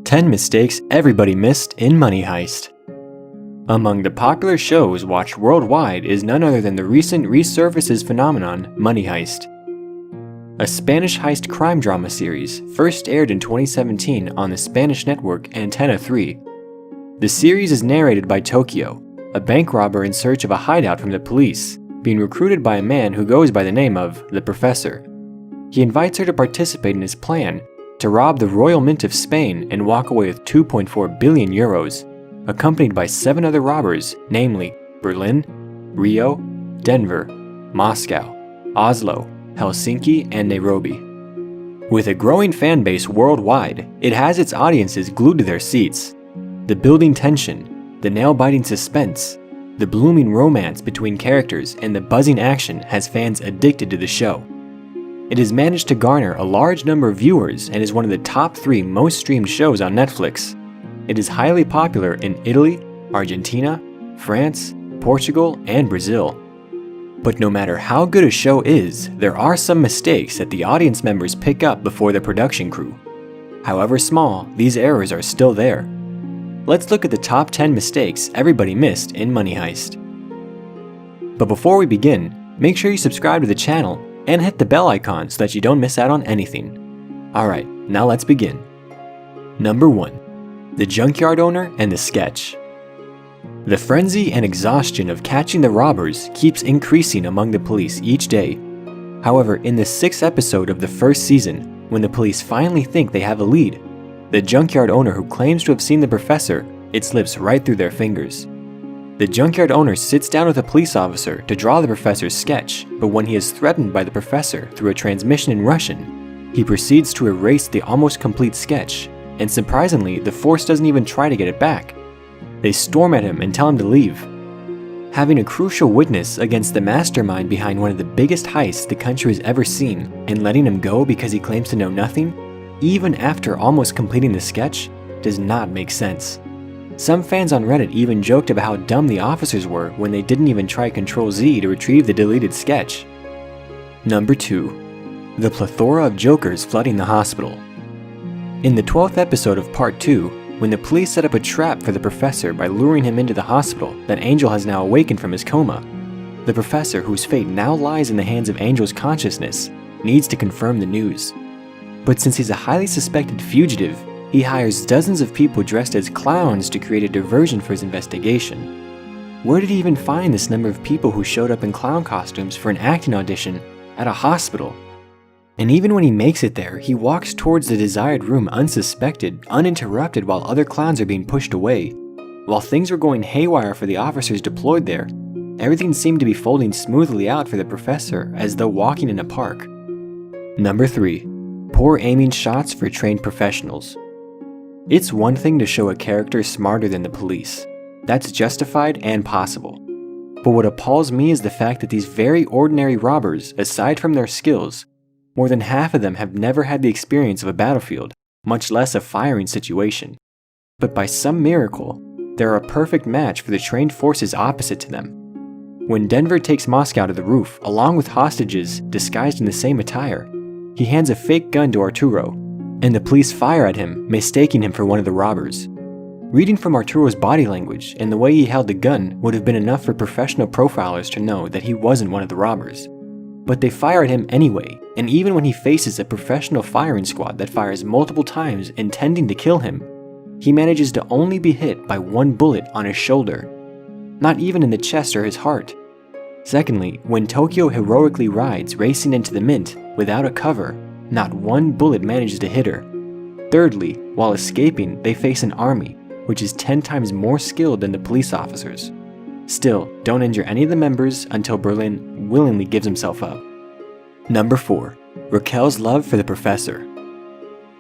10 mistakes everybody missed in Money Heist. Among the popular shows watched worldwide is none other than the recent resurfaces phenomenon Money Heist. A Spanish heist crime drama series first aired in 2017 on the Spanish network Antena 3. The series is narrated by Tokyo, a bank robber in search of a hideout from the police, being recruited by a man who goes by the name of the Professor. He invites her to participate in his plan to rob the Royal Mint of Spain and walk away with 2.4 billion euros, accompanied by 7 other robbers, namely Berlin, Rio, Denver, Moscow, Oslo, Helsinki, and Nairobi. With a growing fan base worldwide, it has its audiences glued to their seats. The building tension, the nail-biting suspense, the blooming romance between characters, and the buzzing action has fans addicted to the show. It has managed to garner a large number of viewers and is one of the top 3 most streamed shows on Netflix. It is highly popular in Italy, Argentina, France, Portugal, and Brazil. But no matter how good a show is, there are some mistakes that the audience members pick up before the production crew. However small, these errors are still there. Let's look at the top 10 mistakes everybody missed in Money Heist. But before we begin, make sure you subscribe to the channel and hit the bell icon so that you don't miss out on anything. Alright, now let's begin. Number 1. The junkyard owner and the sketch. The frenzy and exhaustion of catching the robbers keeps increasing among the police each day. However, in the 6th episode of the first season, when the police finally think they have a lead, the junkyard owner who claims to have seen the professor, it slips right through their fingers. The junkyard owner sits down with a police officer to draw the professor's sketch, but when he is threatened by the professor through a transmission in Russian, he proceeds to erase the almost complete sketch, and surprisingly, the force doesn't even try to get it back. They storm at him and tell him to leave. Having a crucial witness against the mastermind behind one of the biggest heists the country has ever seen, and letting him go because he claims to know nothing, even after almost completing the sketch, does not make sense. Some fans on Reddit even joked about how dumb the officers were when they didn't even try Ctrl-Z to retrieve the deleted sketch. Number 2. The plethora of jokers flooding the hospital. In the 12th episode of Part 2, when the police set up a trap for the professor by luring him into the hospital that Angel has now awakened from his coma, the professor, whose fate now lies in the hands of Angel's consciousness, needs to confirm the news. But since he's a highly suspected fugitive, he hires dozens of people dressed as clowns to create a diversion for his investigation. Where did he even find this number of people who showed up in clown costumes for an acting audition at a hospital? And even when he makes it there, he walks towards the desired room unsuspected, uninterrupted while other clowns are being pushed away. While things were going haywire for the officers deployed there, everything seemed to be folding smoothly out for the professor as though walking in a park. Number 3. Poor aiming shots for trained professionals. It's one thing to show a character smarter than the police. That's justified and possible. But what appalls me is the fact that these very ordinary robbers, aside from their skills, more than half of them have never had the experience of a battlefield, much less a firing situation. But by some miracle, they're a perfect match for the trained forces opposite to them. When Denver takes Moscow to the roof, along with hostages disguised in the same attire, he hands a fake gun to Arturo, and the police fire at him, mistaking him for one of the robbers. Reading from Arturo's body language and the way he held the gun would have been enough for professional profilers to know that he wasn't one of the robbers. But they fire at him anyway, and even when he faces a professional firing squad that fires multiple times intending to kill him, he manages to only be hit by 1 bullet on his shoulder, not even in the chest or his heart. Secondly, when Tokyo heroically rides racing into the Mint without a cover, not 1 bullet manages to hit her. Thirdly, while escaping, they face an army, which is 10 times more skilled than the police officers. Still, don't injure any of the members until Berlin willingly gives himself up. Number 4. Raquel's love for the professor.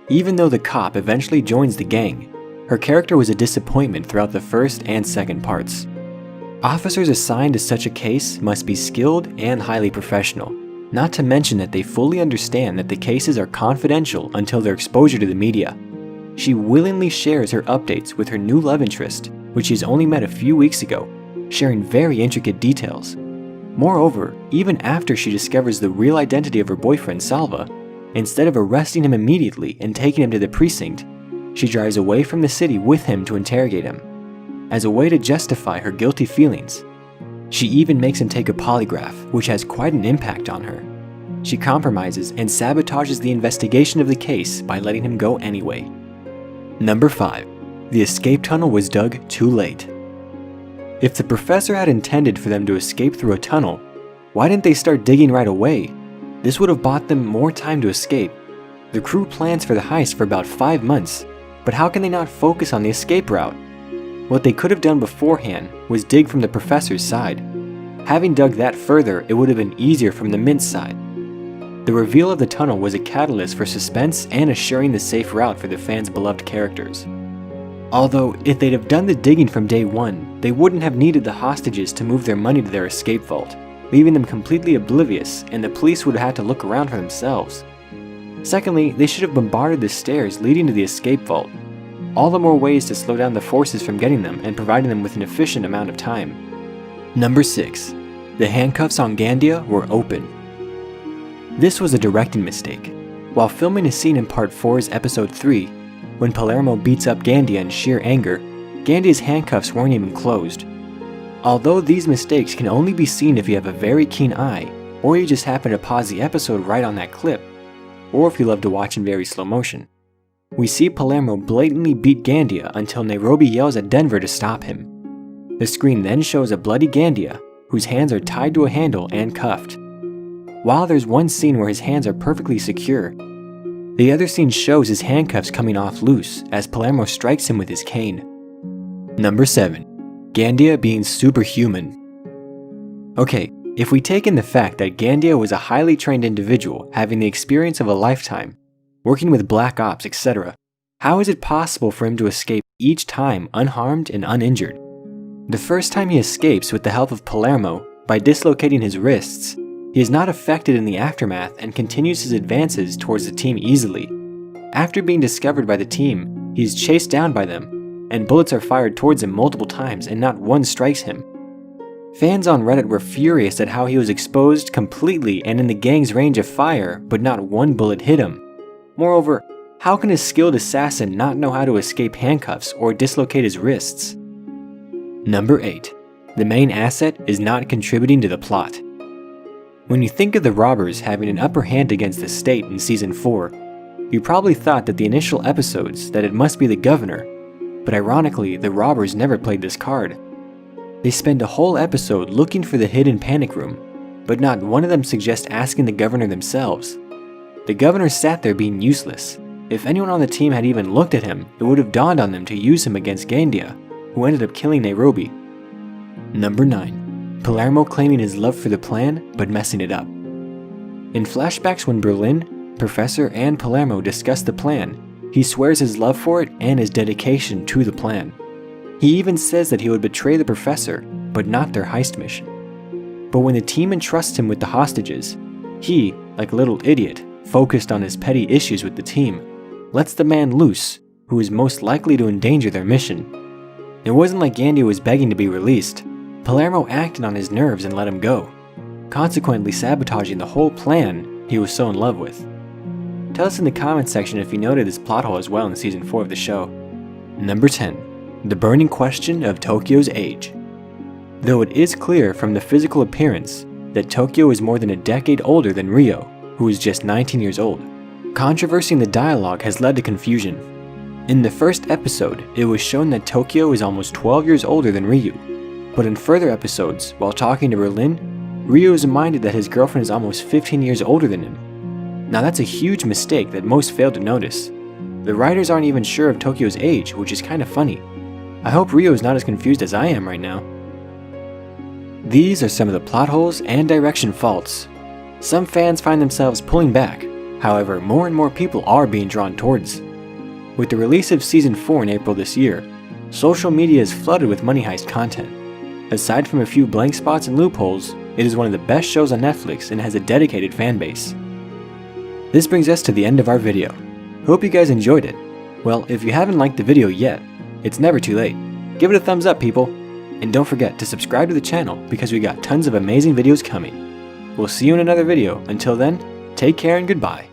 Even though the cop eventually joins the gang, her character was a disappointment throughout the first and second parts. Officers assigned to such a case must be skilled and highly professional, not to mention that they fully understand that the cases are confidential until their exposure to the media. She willingly shares her updates with her new love interest, which she's only met a few weeks ago, sharing very intricate details. Moreover, even after she discovers the real identity of her boyfriend Salva, instead of arresting him immediately and taking him to the precinct, She drives away from the city with him to interrogate him, as a way to justify her guilty feelings. She even makes him take a polygraph, which has quite an impact on her. She compromises and sabotages the investigation of the case by letting him go anyway. Number 5. The escape tunnel was dug too late. If the professor had intended for them to escape through a tunnel, why didn't they start digging right away? This would have bought them more time to escape. The crew plans for the heist for about 5 months, but how can they not focus on the escape route? What they could have done beforehand was dig from the professor's side. Having dug that further, it would have been easier from the Mint's side. The reveal of the tunnel was a catalyst for suspense and assuring the safe route for the fans' beloved characters. Although, if they'd have done the digging from day one, they wouldn't have needed the hostages to move their money to their escape vault, leaving them completely oblivious, and the police would have had to look around for themselves. Secondly, they should have bombarded the stairs leading to the escape vault. All the more ways to slow down the forces from getting them and providing them with an efficient amount of time. Number 6. The handcuffs on Gandia were open. This was a directing mistake. While filming a scene in Part 4's Episode 3, when Palermo beats up Gandia in sheer anger, Gandia's handcuffs weren't even closed. Although these mistakes can only be seen if you have a very keen eye, or you just happen to pause the episode right on that clip, or if you love to watch in very slow motion. We see Palermo blatantly beat Gandia until Nairobi yells at Denver to stop him. The screen then shows a bloody Gandia, whose hands are tied to a handle and cuffed. While there's one scene where his hands are perfectly secure, the other scene shows his handcuffs coming off loose as Palermo strikes him with his cane. Number 7. Gandia being superhuman. Okay, if we take in the fact that Gandia was a highly trained individual having the experience of a lifetime, working with black ops, etc., how is it possible for him to escape each time unharmed and uninjured? The first time he escapes with the help of Palermo by dislocating his wrists, he is not affected in the aftermath and continues his advances towards the team easily. After being discovered by the team, he is chased down by them, and bullets are fired towards him multiple times and not one strikes him. Fans on Reddit were furious at how he was exposed completely and in the gang's range of fire, but not one bullet hit him. Moreover, how can a skilled assassin not know how to escape handcuffs or dislocate his wrists? Number 8. The main asset is not contributing to the plot. When you think of the robbers having an upper hand against the state in Season 4, you probably thought that the initial episodes that it must be the governor, but ironically the robbers never played this card. They spend a whole episode looking for the hidden panic room, but not one of them suggests asking the governor themselves. The governor sat there being useless. If anyone on the team had even looked at him, it would have dawned on them to use him against Gandia, who ended up killing Nairobi. Number 9. Palermo claiming his love for the plan, but messing it up. In flashbacks when Berlin, Professor, and Palermo discuss the plan, he swears his love for it and his dedication to the plan. He even says that he would betray the Professor, but not their heist mission. But when the team entrusts him with the hostages, he, like a little idiot, focused on his petty issues with the team, lets the man loose, who is most likely to endanger their mission. It wasn't like Gandia was begging to be released. Palermo acted on his nerves and let him go, consequently sabotaging the whole plan he was so in love with. Tell us in the comments section if you noted this plot hole as well in Season 4 of the show. Number 10. The burning question of Tokyo's age. Though it is clear from the physical appearance that Tokyo is more than a decade older than Rio, who is just 19 years old, controversy in the dialogue has led to confusion. In the first episode, it was shown that Tokyo is almost 12 years older than Ryu, but in further episodes, while talking to Berlin, Ryu is reminded that his girlfriend is almost 15 years older than him. Now that's a huge mistake that most failed to notice. The writers aren't even sure of Tokyo's age, which is kind of funny. I hope Rio is not as confused as I am right now. These are some of the plot holes and direction faults. Some fans find themselves pulling back, however more and more people are being drawn towards. With the release of Season 4 in April this year, social media is flooded with Money Heist content. Aside from a few blank spots and loopholes, it is one of the best shows on Netflix and has a dedicated fan base. This brings us to the end of our video. Hope you guys enjoyed it. Well, if you haven't liked the video yet, it's never too late. Give it a thumbs up, people. And don't forget to subscribe to the channel because we got tons of amazing videos coming. We'll see you in another video. Until then, take care and goodbye.